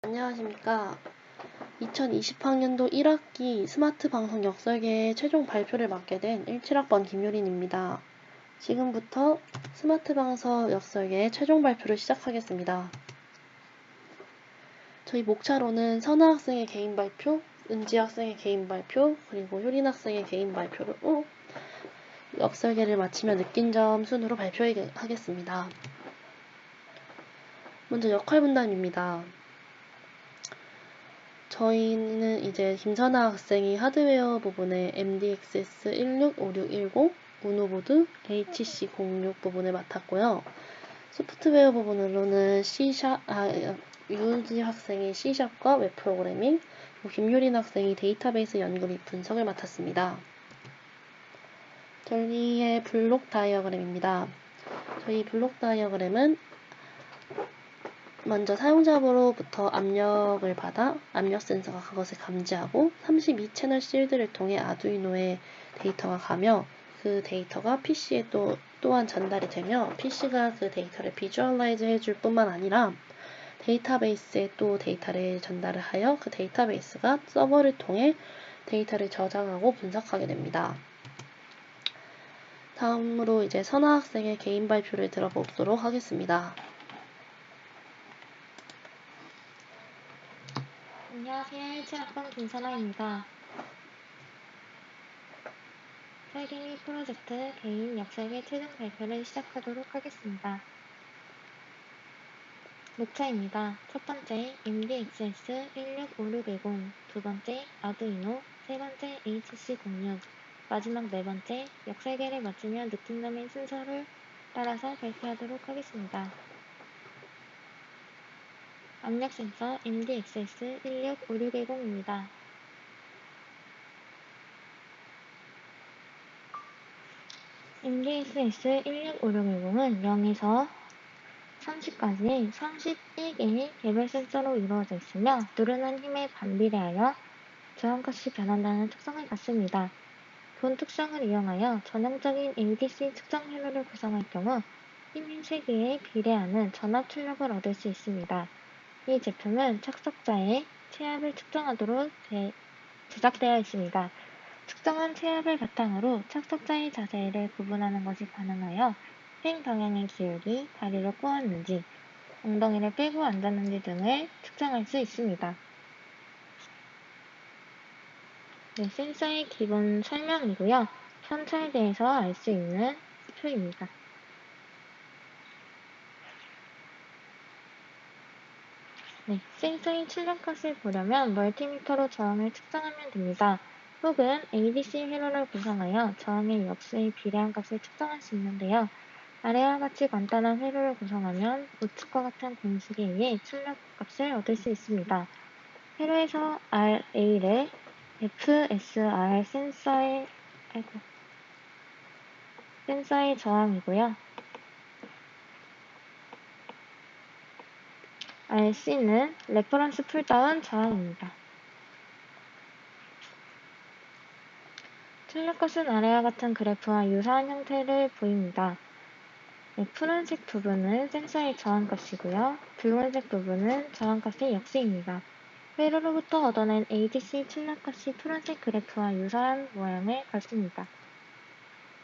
안녕하십니까. 2020학년도 1학기 스마트 방송 역설계의 최종 발표를 맡게 된 17학번 김유린입니다. 지금부터 스마트 방송 역설계의 최종 발표를 시작하겠습니다. 저희 목차로는 선아 학생의 개인 발표, 은지 학생의 개인 발표, 그리고 효린 학생의 개인 발표로 역설계를 마치며 느낀 점 순으로 발표하겠습니다. 먼저 역할 분담입니다. 저희는 이제 김선아 학생이 하드웨어 부분에 MDXS 165610, 우노보드 HC06 부분을 맡았고요. 소프트웨어 부분으로는 유은지 학생이 C샵과 웹 프로그래밍, 그리고 김유린 학생이 데이터베이스 연구 및 분석을 맡았습니다. 저희의 블록 다이어그램입니다. 저희 블록 다이어그램은 먼저 사용자로부터 압력을 받아 압력 센서가 그것을 감지하고 32채널 실드를 통해 아두이노에 데이터가 가며 그 데이터가 PC에 또한 전달이 되며 PC가 그 데이터를 비주얼라이즈 해줄 뿐만 아니라 데이터베이스에 또 데이터를 전달을 하여 그 데이터베이스가 서버를 통해 데이터를 저장하고 분석하게 됩니다. 다음으로 이제 선아 학생의 개인 발표를 들어보도록 하겠습니다. 안녕하세요. 17학번 김선아입니다. 설계미 프로젝트 개인 역설계 최종 발표를 시작하도록 하겠습니다. 목차입니다. 첫 번째 MDXS 165610, 두 번째 아두이노, 세 번째 HC06, 마지막 네 번째 역설계를 마치며 느낀 점의 순서를 따라서 발표하도록 하겠습니다. 압력 센서 MDXS 165610입니다. MDXS 165610은 0에서 30까지 31개의 개별 센서로 이루어져 있으며 누르는 힘에 반비례하여 저항값이 변한다는 특성을 갖습니다. 본 특성을 이용하여 전형적인 ADC 측정 회로를 구성할 경우 힘의 세기에 비례하는 전압 출력을 얻을 수 있습니다. 이 제품은 착석자의 체압을 측정하도록 제작되어 있습니다. 측정한 체압을 바탕으로 착석자의 자세를 구분하는 것이 가능하여 행 방향의 기울기, 다리를 꼬았는지, 엉덩이를 빼고 앉았는지 등을 측정할 수 있습니다. 네, 센서의 기본 설명이고요. 천차에 대해서 알 수 있는 표입니다. 네, 센서의 출력값을 보려면 멀티미터로 저항을 측정하면 됩니다. 혹은 ADC 회로를 구성하여 저항의 역수에 비례한 값을 측정할 수 있는데요. 아래와 같이 간단한 회로를 구성하면 우측과 같은 공식에 의해 출력값을 얻을 수 있습니다. 회로에서 RA를 FSR 센서의 저항이고요. RC는 레퍼런스 풀다운 저항입니다. 출력값은 아래와 같은 그래프와 유사한 형태를 보입니다. 푸른색 부분은 센서의 저항값이고요. 붉은색 부분은 저항값의 역수입니다. 회로로부터 얻어낸 ADC 출력값이 푸른색 그래프와 유사한 모양을 갖습니다.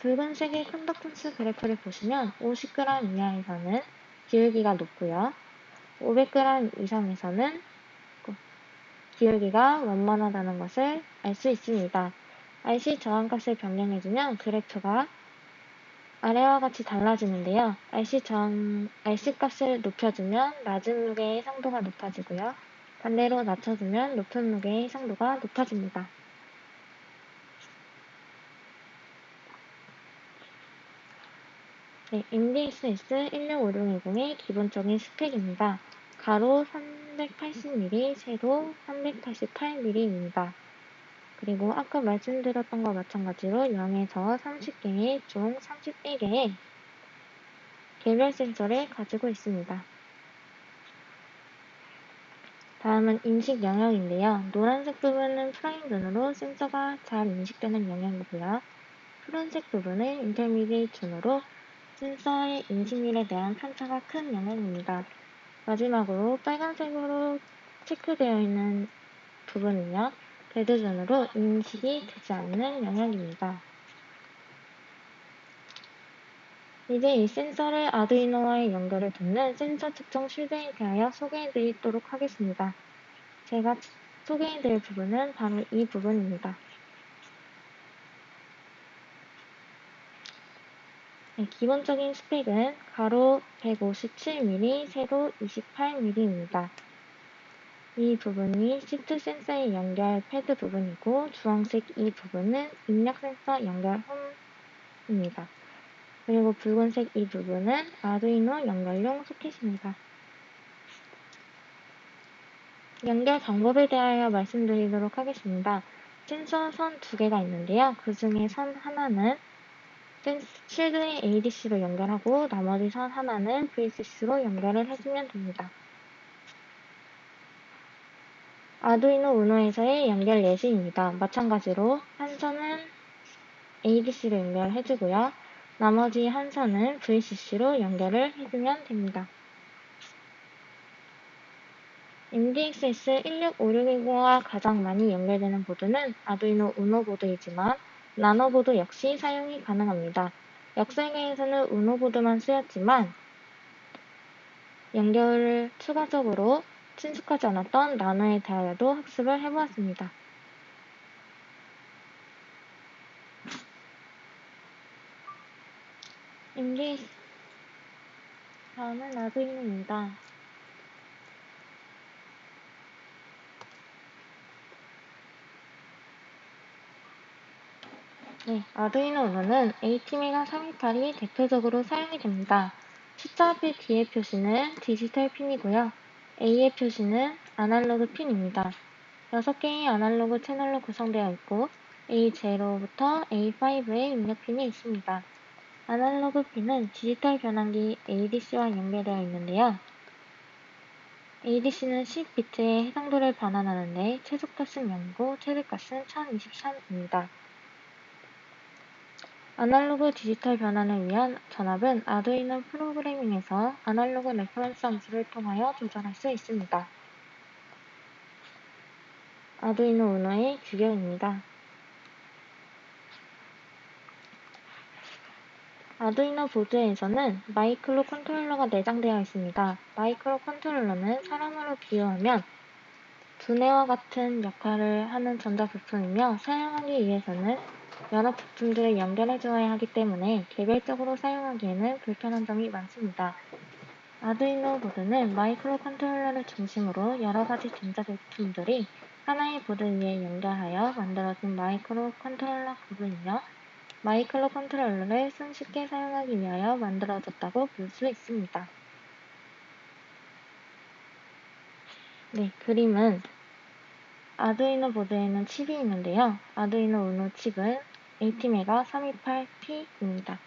붉은색의 컨덕턴스 그래프를 보시면 50g 이하에서는 기울기가 높고요. 500g 이상에서는 기울기가 원만하다는 것을 알 수 있습니다. RC 저항값을 변경해주면 그래프가 아래와 같이 달라지는데요. RC 값을 높여주면 낮은 무게의 상도가 높아지고요. 반대로 낮춰주면 높은 무게의 상도가 높아집니다. 네, MDXS 165620의 기본적인 스펙입니다. 가로 380mm, 세로 388mm입니다. 그리고 아까 말씀드렸던 것과 마찬가지로 0에서 30개의 총 31개의 개별 센서를 가지고 있습니다. 다음은 인식 영역인데요. 노란색 부분은 프라임 눈으로 센서가 잘 인식되는 영역이고요. 푸른색 부분은 인터미디에이트 눈으로 센서의 인식률에 대한 편차가 큰 영역입니다. 마지막으로 빨간색으로 체크되어 있는 부분이며 대대전으로 인식이 되지 않는 영역입니다. 이제 이 센서를 아두이노와의 연결을 돕는 센서 측정 쉴드에 대하여 소개해드리도록 하겠습니다. 제가 소개해드릴 부분은 바로 이 부분입니다. 네, 기본적인 스펙은 가로 157mm, 세로 28mm입니다. 이 부분이 시트 센서의 연결 패드 부분이고 주황색 이 부분은 입력 센서 연결 홈입니다. 그리고 붉은색 이 부분은 아두이노 연결용 소켓입니다. 연결 방법에 대하여 말씀드리도록 하겠습니다. 센서 선 두 개가 있는데요. 그 중에 선 하나는 쉴드의 ADC로 연결하고 나머지 선 하나는 VCC로 연결을 해주면 됩니다. 아두이노 우노에서의 연결 예시입니다. 마찬가지로 한 선은 ADC로 연결해주고요. 나머지 한 선은 VCC로 연결을 해주면 됩니다. MDXS 16560과 가장 많이 연결되는 보드는 아두이노 우노 보드이지만 나노 보드 역시 사용이 가능합니다. 역사계에서는 우노 보드만 쓰였지만 연결을 추가적으로 친숙하지 않았던 나노에 대하여도 학습을 해보았습니다. MDX 다음은 아두이노입니다. 네, 아두이노 우노는 AT메가 328이 대표적으로 사용이 됩니다. 숫자 앞의 D의 표시는 디지털 핀이고요. A의 표시는 아날로그 핀입니다. 6개의 아날로그 채널로 구성되어 있고 A0부터 A5의 입력 핀이 있습니다. 아날로그 핀은 디지털 변환기 ADC와 연결되어 있는데요. ADC는 10비트의 해상도를 변환하는데 최소값은 0이고 최대값은 1023입니다. 아날로그 디지털 변환을 위한 전압은 아두이노 프로그래밍에서 아날로그 레퍼런스 함수를 통하여 조절할 수 있습니다. 아두이노 우노의 규격입니다. 아두이노 보드에서는 마이크로 컨트롤러가 내장되어 있습니다. 마이크로 컨트롤러는 사람으로 비유하면 두뇌와 같은 역할을 하는 전자부품이며 사용하기 위해서는 여러 부품들을 연결해 주어야 하기 때문에 개별적으로 사용하기에는 불편한 점이 많습니다. 아두이노 보드는 마이크로 컨트롤러를 중심으로 여러 가지 전자부품들이 하나의 보드 위에 연결하여 만들어진 마이크로 컨트롤러 보드이며 마이크로 컨트롤러를 손쉽게 사용하기 위하여 만들어졌다고 볼 수 있습니다. 네, 그림은 아두이노 보드에는 칩이 있는데요. 아두이노 우노 칩은 AT메가 328T입니다.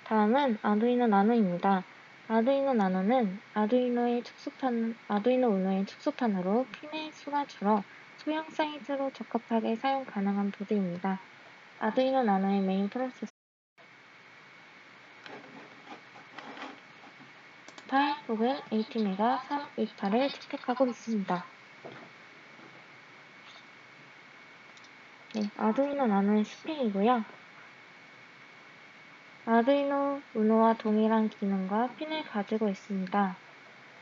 다음은 아두이노 나노입니다. 아두이노 나노는 아두이노 우노의 축소판으로 핀의 수가 줄어 소형 사이즈로 적합하게 사용 가능한 보드입니다. 아두이노 나노의 메인 프로세서 혹은 AT메가 328을 채택하고 있습니다. 네, 아두이노 나노의 스펙이고요. 아두이노 우노와 동일한 기능과 핀을 가지고 있습니다.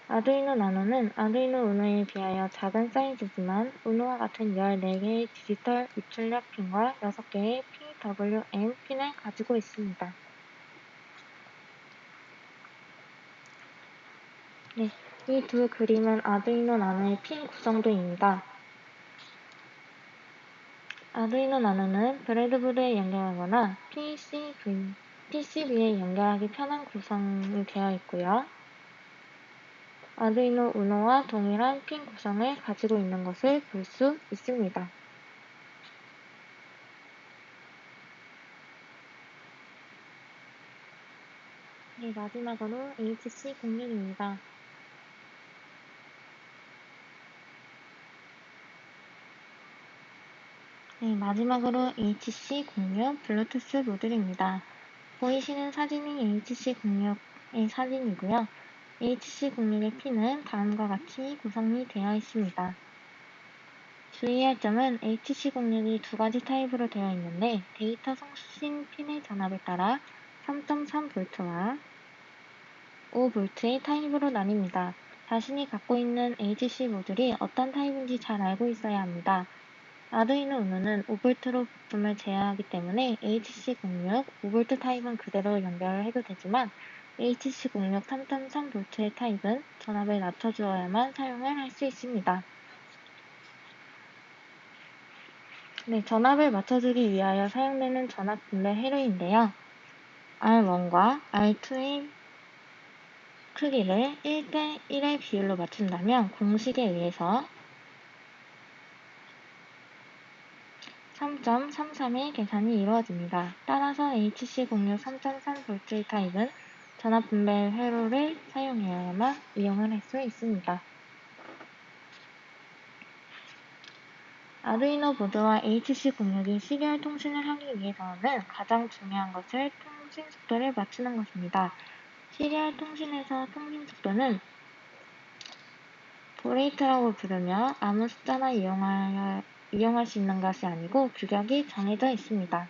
아두이노 나노는 아두이노 우노에 비하여 작은 사이즈지만 우노와 같은 14개의 디지털 입출력 핀과 6개의 PWM 핀을 가지고 있습니다. 네, 이 두 그림은 아두이노 나노의 핀 구성도입니다. 아두이노 나노는 브레드보드에 연결하거나 PCB에 연결하기 편한 구성이 되어 있고요. 아두이노 우노와 동일한 핀 구성을 가지고 있는 것을 볼 수 있습니다. 네, 마지막으로 HC06입니다. 네, 마지막으로 HC06 블루투스 모듈입니다. 보이시는 사진이 HC06의 사진이고요. HC06의 핀은 다음과 같이 구성이 되어 있습니다. 주의할 점은 HC06이 두 가지 타입으로 되어 있는데 데이터送信 핀의 전압에 따라 3.3V와 5V의 타입으로 나뉩니다. 자신이 갖고 있는 HC 모듈이 어떤 타입인지 잘 알고 있어야 합니다. 아두이노 우노는 5V로 부품을 제어하기 때문에 HC06 5V 타입은 그대로 연결을 해도 되지만 HC06 3.3V의 타입은 전압을 낮춰주어야만 사용을 할 수 있습니다. 네, 전압을 맞춰주기 위하여 사용되는 전압 분배 회로인데요. R1과 R2의 크기를 1대1의 비율로 맞춘다면 공식에 의해서 3.33의 계산이 이루어집니다. 따라서 HC06 3.3V의 타입은 전압 분배 회로를 사용해야만 이용을 할 수 있습니다. 아두이노 보드와 HC06이 시리얼 통신을 하기 위해서는 가장 중요한 것을 통신 속도를 맞추는 것입니다. 시리얼 통신에서 통신 속도는 브레이트라고 부르며 아무 숫자나 이용할 수 있는 것이 아니고 규격이 정해져 있습니다.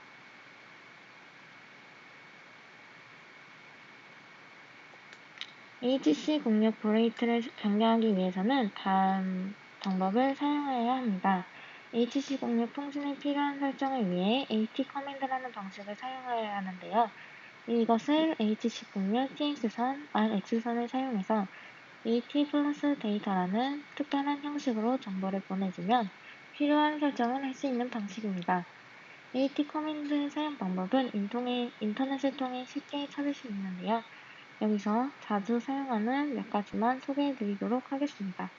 HC06 브레이트를 변경하기 위해서는 다음 방법을 사용해야 합니다. HC06 통신에 필요한 설정을 위해 AT 커맨드라는 방식을 사용해야 하는데요. 이것을 HC06 TX선, RX선을 사용해서 AT 플러스 데이터라는 특별한 형식으로 정보를 보내주면 필요한 설정을 할 수 있는 방식입니다. AT 커맨드 사용 방법은 인터넷을 통해 쉽게 찾을 수 있는데요. 여기서 자주 사용하는 몇 가지만 소개해 드리도록 하겠습니다.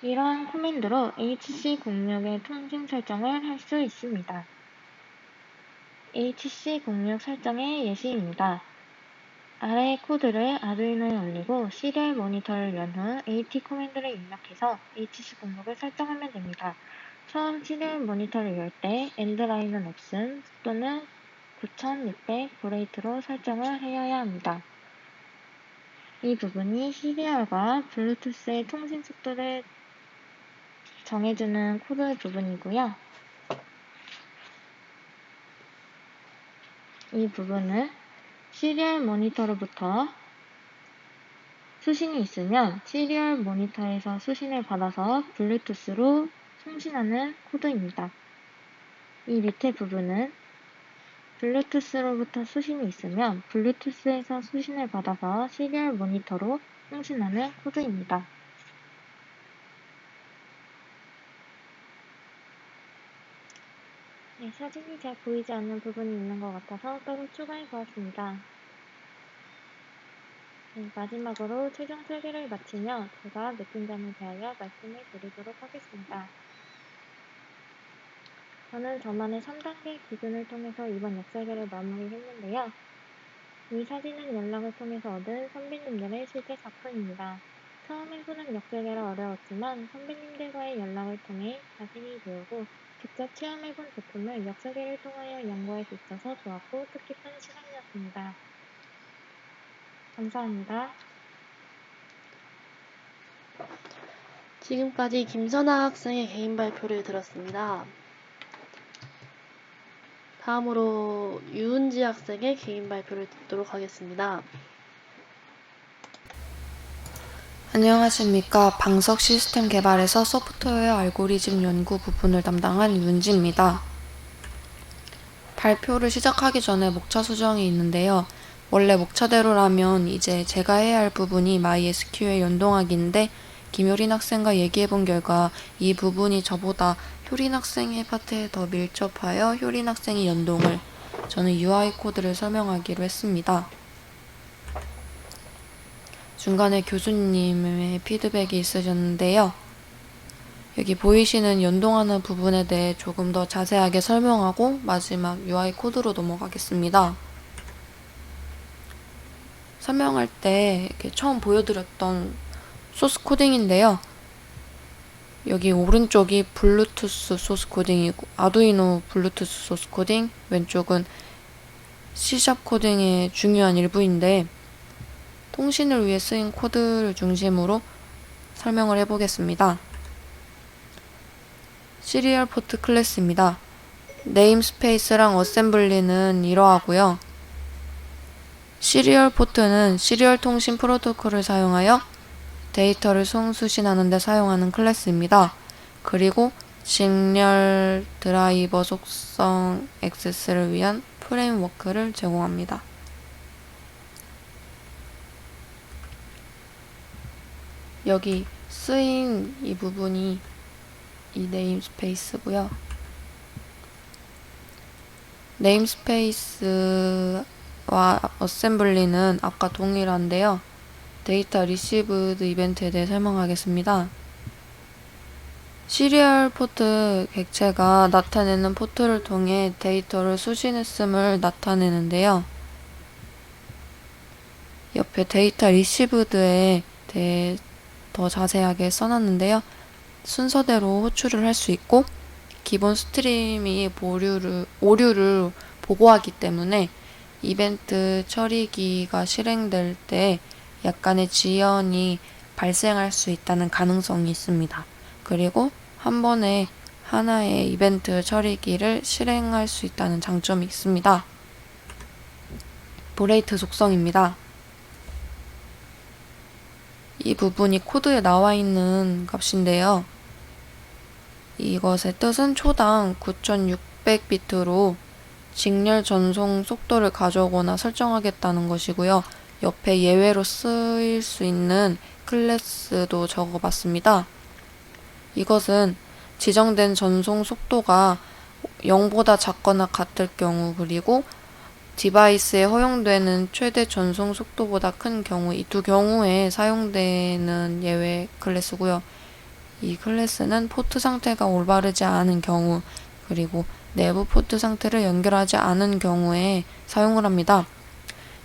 이러한 코맨드로 HC06의 통신 설정을 할 수 있습니다. HC06 설정의 예시입니다. 아래의 코드를 아두이노에 올리고 시리얼 모니터를 연 후 AT 커맨드를 입력해서 HC06을 설정하면 됩니다. 처음 시리얼 모니터를 열 때 엔드라인은 없음, 속도는 9600브레이트로 설정을 하여야 합니다. 이 부분이 시리얼과 블루투스의 통신 속도를 정해주는 코드 부분이고요. 이 부분은 시리얼 모니터로부터 수신이 있으면 시리얼 모니터에서 수신을 받아서 블루투스로 송신하는 코드입니다. 이 밑에 부분은 블루투스로부터 수신이 있으면 블루투스에서 수신을 받아서 시리얼 모니터로 송신하는 코드입니다. 네, 사진이 잘 보이지 않는 부분이 있는 것 같아서 따로 추가해 보았습니다. 네, 마지막으로 최종 설계를 마치며 제가 느낀 점에 대하여 말씀을 드리도록 하겠습니다. 저는 저만의 3단계 기준을 통해서 이번 역설계를 마무리했는데요. 이 사진은 연락을 통해서 얻은 선배님들의 실제 작품입니다. 처음 해보는 역설계라 어려웠지만 선배님들과의 연락을 통해 자신이 배우고 직접 체험해본 제품을 역설계를 통하여 연구할 수 있어서 좋았고 뜻깊은 시간이었습니다. 감사합니다. 지금까지 김선아 학생의 개인 발표를 들었습니다. 다음으로 유은지 학생의 개인 발표를 듣도록 하겠습니다. 안녕하십니까. 방석 시스템 개발에서 소프트웨어 알고리즘 연구 부분을 담당한 윤지입니다. 발표를 시작하기 전에 목차 수정이 있는데요. 원래 목차대로라면 이제 제가 해야 할 부분이 MySQL 연동하기인데 김효린 학생과 얘기해본 결과 이 부분이 저보다 효린 학생의 파트에 더 밀접하여 효린 학생이 연동을, 저는 UI 코드를 설명하기로 했습니다. 중간에 교수님의 피드백이 있으셨는데요. 여기 보이시는 연동하는 부분에 대해 조금 더 자세하게 설명하고 마지막 UI 코드로 넘어가겠습니다. 설명할 때 이렇게 처음 보여드렸던 소스 코딩인데요. 여기 오른쪽이 블루투스 소스 코딩이고 아두이노 블루투스 소스 코딩, 왼쪽은 C# 코딩의 중요한 일부인데 통신을 위해 쓰인 코드를 중심으로 설명을 해보겠습니다. 시리얼 포트 클래스입니다. 네임스페이스랑 어셈블리는 이러하고요. 시리얼 포트는 시리얼 통신 프로토콜을 사용하여 데이터를 송수신하는 데 사용하는 클래스입니다. 그리고 직렬 드라이버 속성 액세스를 위한 프레임워크를 제공합니다. 여기 쓰인 이 부분이 이 네임스페이스고요. 네임스페이스와 어셈블리는 아까 동일한데요. 데이터 리시브드 이벤트에 대해 설명하겠습니다. 시리얼 포트 객체가 나타내는 포트를 통해 데이터를 수신했음을 나타내는데요. 옆에 데이터 리시브드에 대해 더 자세하게 써놨는데요. 순서대로 호출을 할 수 있고 기본 스트림이 오류를 보고하기 때문에 이벤트 처리기가 실행될 때 약간의 지연이 발생할 수 있다는 가능성이 있습니다. 그리고 한 번에 하나의 이벤트 처리기를 실행할 수 있다는 장점이 있습니다. 브레이트 속성입니다. 이 부분이 코드에 나와 있는 값인데요. 이것의 뜻은 초당 9600비트로 직렬 전송 속도를 가져오거나 설정하겠다는 것이고요. 옆에 예외로 쓰일 수 있는 클래스도 적어봤습니다. 이것은 지정된 전송 속도가 0보다 작거나 같을 경우, 그리고 디바이스에 허용되는 최대 전송 속도보다 큰 경우, 이 두 경우에 사용되는 예외 클래스고요. 이 클래스는 포트 상태가 올바르지 않은 경우, 그리고 내부 포트 상태를 연결하지 않은 경우에 사용을 합니다.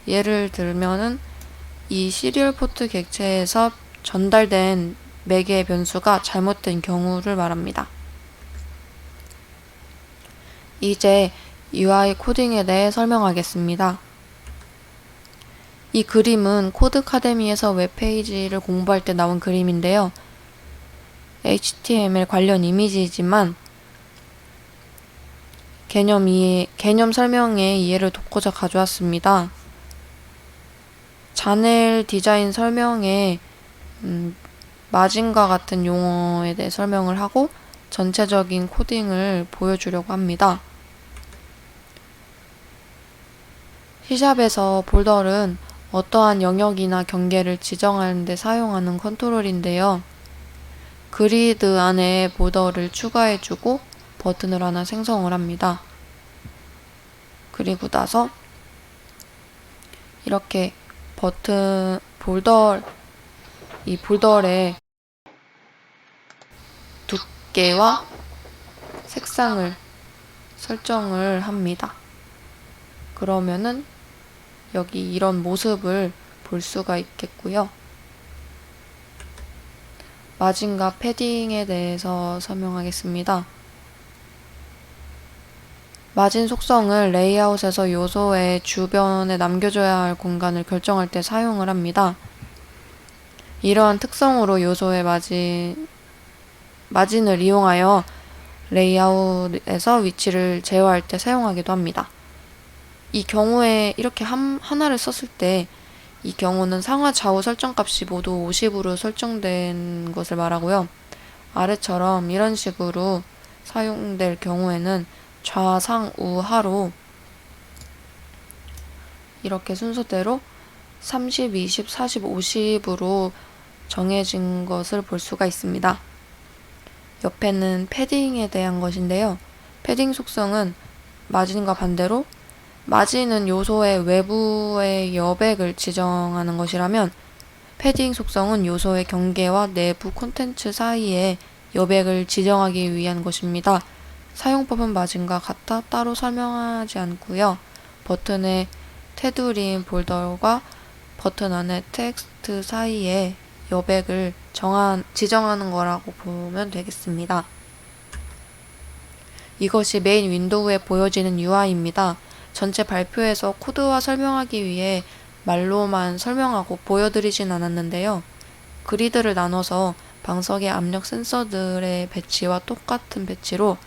예를 들면은 이 시리얼 포트 객체에서 전달된 매개 변수가 잘못된 경우를 말합니다. 이제 UI 코딩에 대해 설명하겠습니다. 이 그림은 코드카데미에서 웹페이지를 공부할 때 나온 그림인데요. HTML 관련 이미지이지만 개념 설명의 이해를 돕고자 가져왔습니다. 자넬 디자인 설명에 마진과 같은 용어에 대해 설명을 하고 전체적인 코딩을 보여주려고 합니다. C샵에서 볼더는 어떠한 영역이나 경계를 지정하는 데 사용하는 컨트롤인데요. 그리드 안에 볼더를 추가해주고 버튼을 하나 생성을 합니다. 그리고 나서 이렇게 이 볼더의 두께와 색상을 설정을 합니다. 그러면은 여기 이런 모습을 볼 수가 있겠고요. 마진과 패딩에 대해서 설명하겠습니다. 마진 속성을 레이아웃에서 요소의 주변에 남겨줘야 할 공간을 결정할 때 사용을 합니다. 이러한 특성으로 요소의 마진을 이용하여 레이아웃에서 위치를 제어할 때 사용하기도 합니다. 이 경우에 이렇게 하나를 썼을 때 이 경우는 상하 좌우 설정값이 모두 50으로 설정된 것을 말하고요. 아래처럼 이런 식으로 사용될 경우에는 좌상 우하로 이렇게 순서대로 30, 20, 40, 50으로 정해진 것을 볼 수가 있습니다. 옆에는 패딩에 대한 것인데요. 패딩 속성은 마진과 반대로 마진은 요소의 외부의 여백을 지정하는 것이라면 패딩 속성은 요소의 경계와 내부 콘텐츠 사이의 여백을 지정하기 위한 것입니다. 사용법은 마진과 같아 따로 설명하지 않고요. 버튼의 테두리인 볼더와 버튼 안의 텍스트 사이에 여백을 지정하는 거라고 보면 되겠습니다. 이것이 메인 윈도우에 보여지는 UI입니다. 전체 발표에서 코드화 설명하기 위해 말로만 설명하고 보여드리진 않았는데요. 그리드를 나눠서 방석의 압력 센서들의 배치와 똑같은 배치로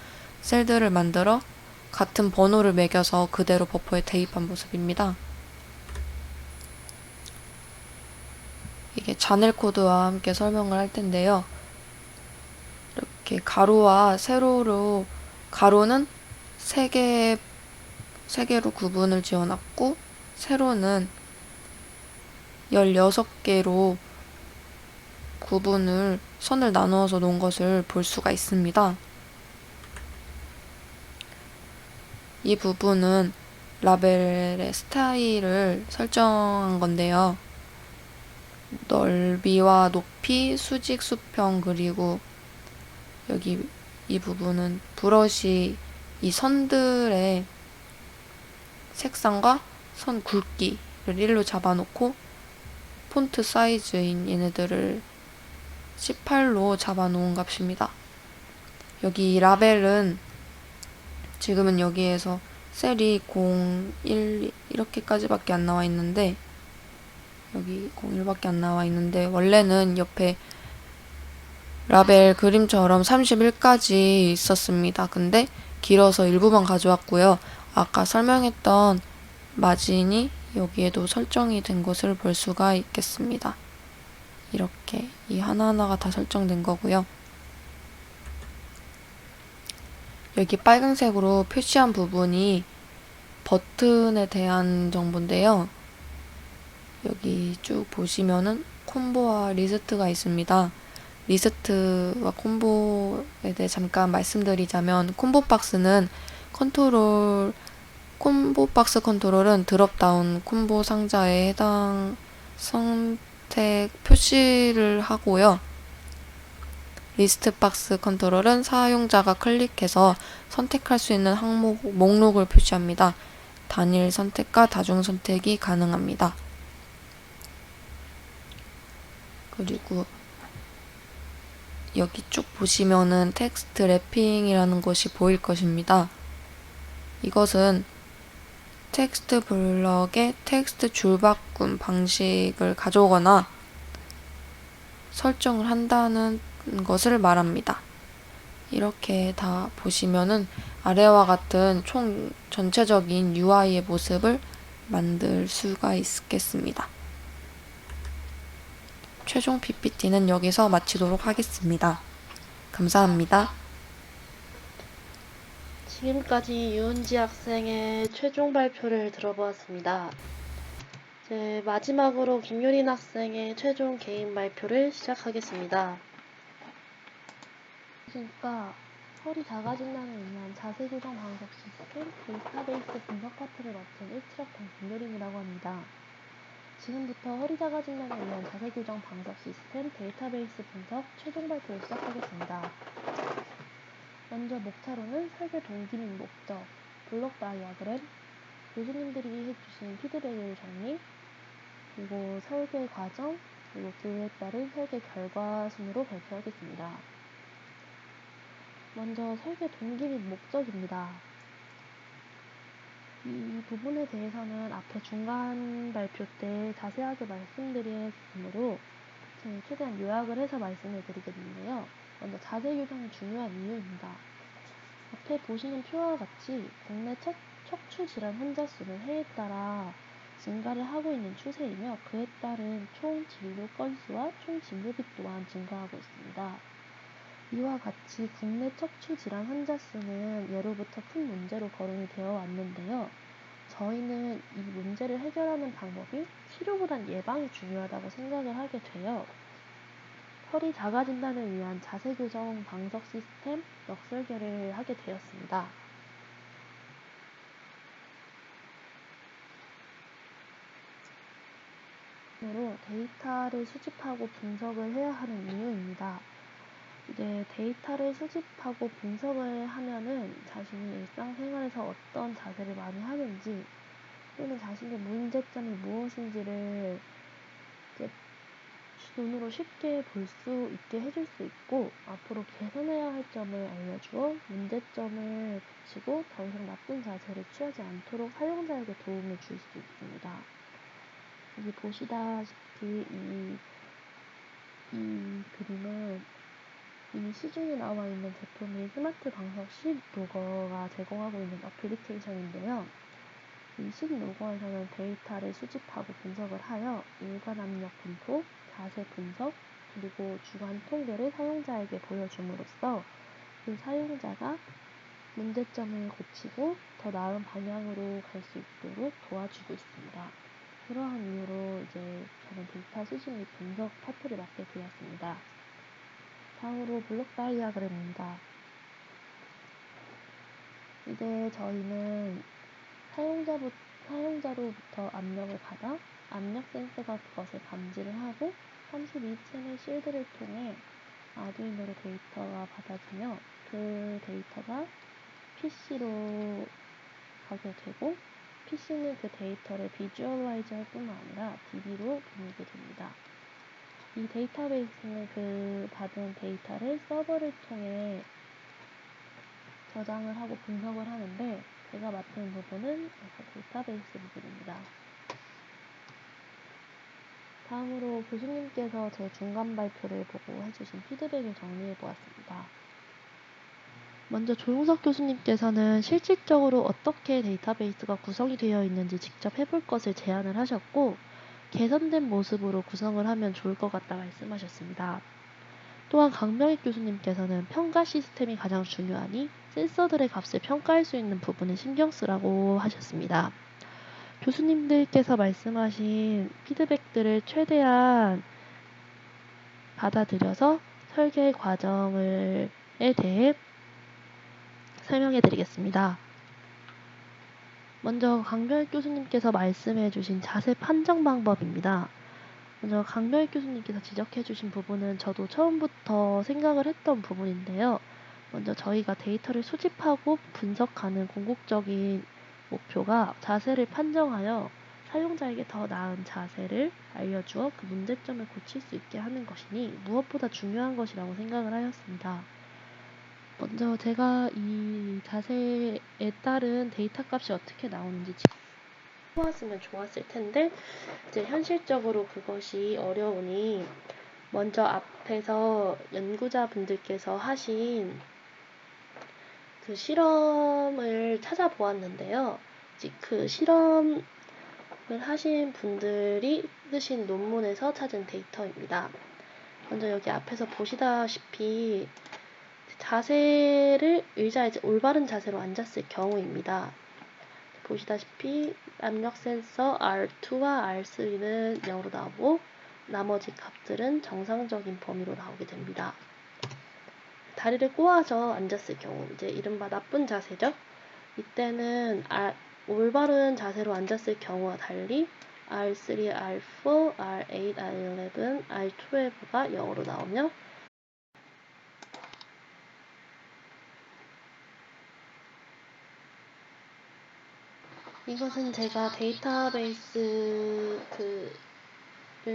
셀들을 만들어 같은 번호를 매겨서 그대로 버퍼에 대입한 모습입니다. 이게 자넬 코드와 함께 설명을 할 텐데요. 이렇게 가로와 세로로, 가로는 3개로 구분을 지어놨고 세로는 16개로 선을 나누어서 놓은 것을 볼 수가 있습니다. 이 부분은 라벨의 스타일을 설정한 건데요. 넓이와 높이, 수직, 수평, 그리고 여기 이 부분은 브러쉬 이 선들의 색상과 선 굵기를 1로 잡아놓고 폰트 사이즈인 얘네들을 18로 잡아놓은 값입니다. 여기 라벨은 지금은 여기에서 셀이 0, 1 이렇게까지밖에 안 나와 있는데 여기 01밖에 안 나와 있는데 원래는 옆에 라벨 그림처럼 31까지 있었습니다. 근데 길어서 일부만 가져왔고요. 아까 설명했던 마진이 여기에도 설정이 된 것을 볼 수가 있겠습니다. 이렇게 이 하나하나가 다 설정된 거고요. 여기 빨간색으로 표시한 부분이 버튼에 대한 정보인데요. 여기 쭉 보시면은 콤보와 리스트가 있습니다. 리스트와 콤보에 대해 잠깐 말씀드리자면 콤보 박스 컨트롤은 드롭다운 콤보 상자에 해당 선택 표시를 하고요. 리스트 박스 컨트롤은 사용자가 클릭해서 선택할 수 있는 목록을 표시합니다. 단일 선택과 다중 선택이 가능합니다. 그리고 여기 쭉 보시면은 텍스트 랩핑이라는 것이 보일 것입니다. 이것은 텍스트 블럭에 텍스트 줄바꿈 방식을 가져오거나 설정을 한다는 것을 말합니다. 이렇게 다 보시면은 아래와 같은 전체적인 UI의 모습을 만들 수가 있겠습니다. 최종 PPT는 여기서 마치도록 하겠습니다. 감사합니다. 지금까지 유은지 학생의 최종 발표를 들어보았습니다. 이제 마지막으로 김유린 학생의 최종 개인 발표를 시작하겠습니다. 그러니까 허리 작아진다는 위한 자세 교정 방석 시스템 데이터베이스 분석 파트를 맡은 17학번 김유린이라고 합니다. 지금부터 허리 작아진다는 위한 자세 교정 방석 시스템 데이터베이스 분석 최종 발표를 시작하겠습니다. 먼저 목차로는 설계 동기 및 목적, 블록 다이어그램, 교수님들이 해주신 피드백을 정리, 그리고 설계 과정, 그리고 그에 따른 설계 결과 순으로 발표하겠습니다. 먼저 설계 동기 및 목적입니다. 이 부분에 대해서는 앞에 중간 발표 때 자세하게 말씀드렸으므로 최대한 요약을 해서 말씀을 드리겠는데요. 먼저 자세 교정이 중요한 이유입니다. 앞에 보시는 표와 같이 국내 척추 질환 환자 수는 해에 따라 증가를 하고 있는 추세이며 그에 따른 총 진료 건수와 총 진료비 또한 증가하고 있습니다. 이와 같이 국내 척추 질환 환자 수는 예로부터 큰 문제로 거론이 되어 왔는데요. 저희는 이 문제를 해결하는 방법이 치료보단 예방이 중요하다고 생각을 하게 돼요. 허리 작아진다를 위한 자세 교정 방석 시스템 역설계를 하게 되었습니다. 으로 데이터를 수집하고 분석을 해야 하는 이유입니다. 이제 데이터를 수집하고 분석을 하면은 자신이 일상생활에서 어떤 자세를 많이 하는지 또는 자신의 문제점이 무엇인지를 눈으로 쉽게 볼 수 있게 해줄 수 있고 앞으로 개선해야 할 점을 알려주어 문제점을 고치고 더 이상 나쁜 자세를 취하지 않도록 사용자에게 도움을 줄 수 있습니다. 여기 보시다시피 이 그림은 이미 시중에 나와 있는 제품인 스마트 방석 10로거가 제공하고 있는 어플리케이션인데요. 이 10로거에서는 데이터를 수집하고 분석을 하여 일관 압력 분포, 자세 분석, 그리고 주간 통계를 사용자에게 보여줌으로써 그 사용자가 문제점을 고치고 더 나은 방향으로 갈 수 있도록 도와주고 있습니다. 그러한 이유로 이제 저는 데이터 수집 및 분석 파트를 맡게 되었습니다. 다음으로 블록 다이아그램입니다. 이제 저희는 사용자로부터 압력을 받아 압력 센서가 그것을 감지를 하고 32채널 실드를 통해 아두이노로 데이터가 받아지며 그 데이터가 PC로 가게 되고 PC는 그 데이터를 비주얼라이즈 할 뿐만 아니라 DB로 보내게 됩니다. 이 데이터베이스는 그 받은 데이터를 서버를 통해 저장을 하고 분석을 하는데 제가 맡은 부분은 데이터베이스 부분입니다. 다음으로 교수님께서 제 중간 발표를 보고 해주신 피드백을 정리해 보았습니다. 먼저 조용석 교수님께서는 실질적으로 어떻게 데이터베이스가 구성이 되어 있는지 직접 해볼 것을 제안을 하셨고 개선된 모습으로 구성을 하면 좋을 것 같다 말씀하셨습니다. 또한 강명익 교수님께서는 평가 시스템이 가장 중요하니 센서들의 값을 평가할 수 있는 부분에 신경 쓰라고 하셨습니다. 교수님들께서 말씀하신 피드백들을 최대한 받아들여서 설계 과정에 대해 설명해 드리겠습니다. 먼저 강명익 교수님께서 말씀해 주신 자세 판정 방법입니다. 먼저 강명익 교수님께서 지적해 주신 부분은 저도 처음부터 생각을 했던 부분인데요. 먼저 저희가 데이터를 수집하고 분석하는 궁극적인 목표가 자세를 판정하여 사용자에게 더 나은 자세를 알려주어 그 문제점을 고칠 수 있게 하는 것이니 무엇보다 중요한 것이라고 생각을 하였습니다. 먼저 제가 이 자세에 따른 데이터 값이 어떻게 나오는지 보았으면 좋았을 텐데 이제 현실적으로 그것이 어려우니 먼저 앞에서 연구자분들께서 하신 그 실험을 찾아보았는데요. 그 실험을 하신 분들이 쓰신 논문에서 찾은 데이터입니다. 먼저 여기 앞에서 보시다시피 자세를 의자에 올바른 자세로 앉았을 경우입니다. 보시다시피 압력 센서 R2와 R3는 0으로 나오고 나머지 값들은 정상적인 범위로 나오게 됩니다. 다리를 꼬아서 앉았을 경우 이제 이른바 나쁜 자세죠. 이때는 올바른 자세로 앉았을 경우와 달리 R3, R4, R8, R11, R12가 0으로 나오며 이것은 제가 데이터베이스를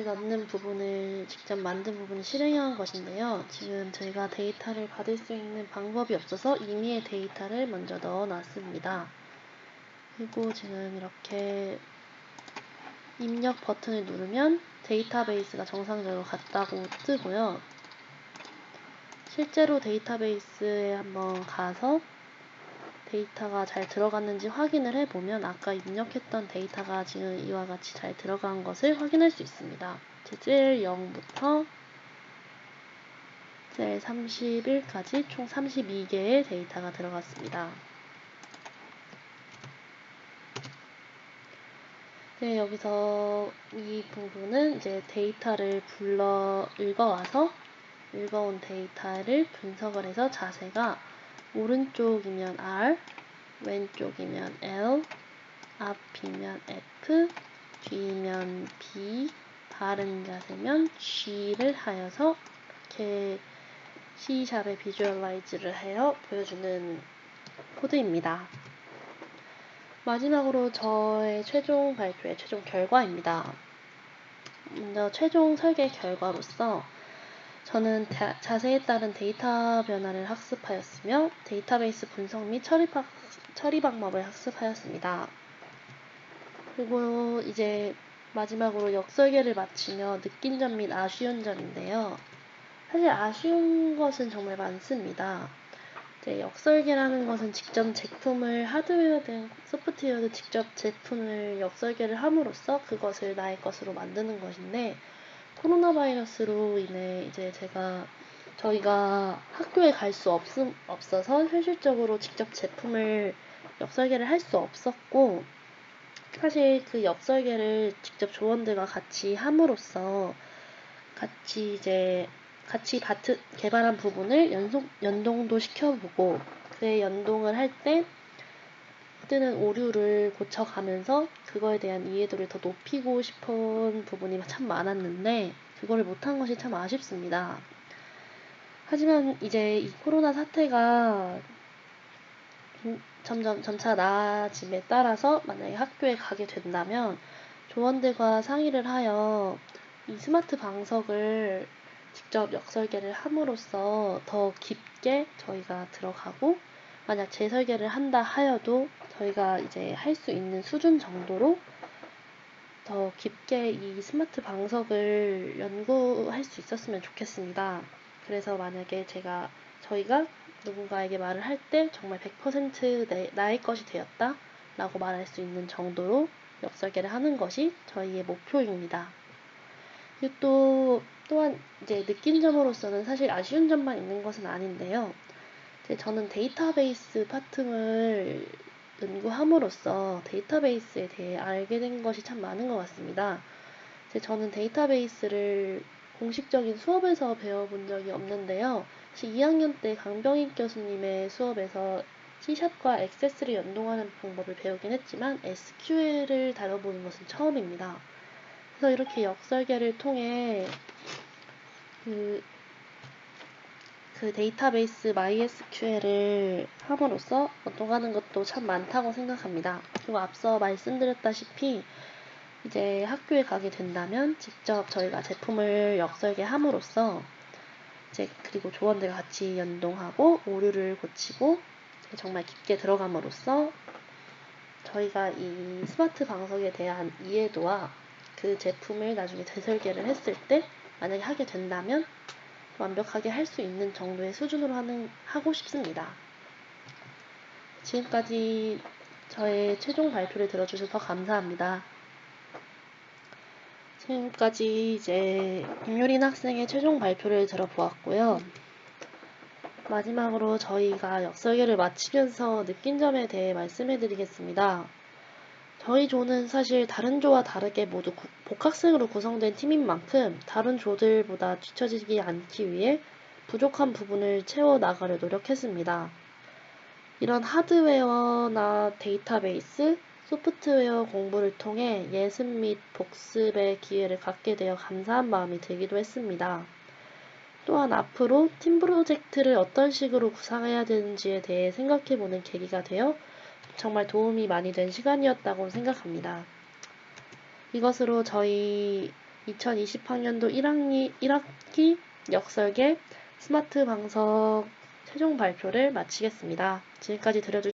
넣는 부분을 직접 만든 부분을 실행한 것인데요. 지금 저희가 데이터를 받을 수 있는 방법이 없어서 임의의 데이터를 먼저 넣어놨습니다. 그리고 지금 이렇게 입력 버튼을 누르면 데이터베이스가 정상적으로 갔다고 뜨고요. 실제로 데이터베이스에 한번 가서 데이터가 잘 들어갔는지 확인을 해보면 아까 입력했던 데이터가 지금 이와 같이 잘 들어간 것을 확인할 수 있습니다. 셀 0부터 셀 31까지 총 32개의 데이터가 들어갔습니다. 네, 여기서 이 부분은 이제 데이터를 읽어온 데이터를 분석을 해서 자세가 오른쪽이면 R, 왼쪽이면 L, 앞이면 F, 뒤면 B, 바른 자세면 G를 하여서 이렇게 C샵에 비주얼라이즈를 하여 보여주는 코드입니다. 마지막으로 저의 최종 발표의 최종 결과입니다. 먼저 최종 설계 결과로서 저는 자세에 따른 데이터 변화를 학습하였으며 데이터베이스 분석 및 처리 방법을 학습하였습니다. 그리고 이제 마지막으로 역설계를 마치며 느낀 점 및 아쉬운 점인데요. 사실 아쉬운 것은 정말 많습니다. 이제 역설계라는 것은 직접 제품을 하드웨어든 소프트웨어든 직접 제품을 역설계를 함으로써 그것을 나의 것으로 만드는 것인데 코로나 바이러스로 인해 이제 저희가 학교에 갈 수 없어서 현실적으로 직접 제품을 역설계를 할 수 없었고 사실 그 역설계를 직접 조원들과 같이 함으로써 같이 개발한 부분을 연동도 시켜보고 그의 연동을 할 때 뜨는 오류를 고쳐가면서 그거에 대한 이해도를 더 높이고 싶은 부분이 참 많았는데 그거를 못한 것이 참 아쉽습니다. 하지만 이제 이 코로나 사태가 점차 나아짐에 따라서 만약에 학교에 가게 된다면 조원들과 상의를 하여 이 스마트 방석을 직접 역설계를 함으로써 더 깊게 저희가 들어가고 만약 재설계를 한다 하여도 저희가 이제 할 수 있는 수준 정도로 더 깊게 이 스마트 방석을 연구할 수 있었으면 좋겠습니다. 그래서 만약에 저희가 누군가에게 말을 할 때 정말 100% 나의 것이 되었다 라고 말할 수 있는 정도로 역설계를 하는 것이 저희의 목표입니다. 그리고 또한 이제 느낀 점으로서는 사실 아쉬운 점만 있는 것은 아닌데요. 저는 데이터베이스 파트를 연구함으로써 데이터베이스에 대해 알게 된 것이 참 많은 것 같습니다. 저는 데이터베이스를 공식적인 수업에서 배워본 적이 없는데요. 2학년 때 강병익 교수님의 수업에서 C샵과 액세스를 연동하는 방법을 배우긴 했지만 SQL을 다뤄보는 것은 처음입니다. 그래서 이렇게 역설계를 통해 그 데이터베이스 MySQL을 함으로써 얻어가는 것도 참 많다고 생각합니다. 그리고 앞서 말씀드렸다시피 이제 학교에 가게 된다면 직접 저희가 제품을 역설계함으로써 그리고 조원들과 같이 연동하고 오류를 고치고 정말 깊게 들어감으로써 저희가 이 스마트 방석에 대한 이해도와 그 제품을 나중에 재설계를 했을 때 만약에 하게 된다면 완벽하게 할 수 있는 정도의 수준으로 하고 싶습니다. 지금까지 저의 최종 발표를 들어주셔서 감사합니다. 지금까지 이제 김유린 학생의 최종 발표를 들어보았고요. 마지막으로 저희가 역설계를 마치면서 느낀 점에 대해 말씀해드리겠습니다. 저희 조는 사실 다른 조와 다르게 모두 복학생으로 구성된 팀인 만큼 다른 조들보다 뒤처지지 않기 위해 부족한 부분을 채워나가려 노력했습니다. 이런 하드웨어나 데이터베이스, 소프트웨어 공부를 통해 예습 및 복습의 기회를 갖게 되어 감사한 마음이 들기도 했습니다. 또한 앞으로 팀 프로젝트를 어떤 식으로 구상해야 되는지에 대해 생각해보는 계기가 되어 정말 도움이 많이 된 시간이었다고 생각합니다. 이것으로 저희 2020학년도 1학기 역설계 스마트 방석 최종 발표를 마치겠습니다. 지금까지 들어주셔서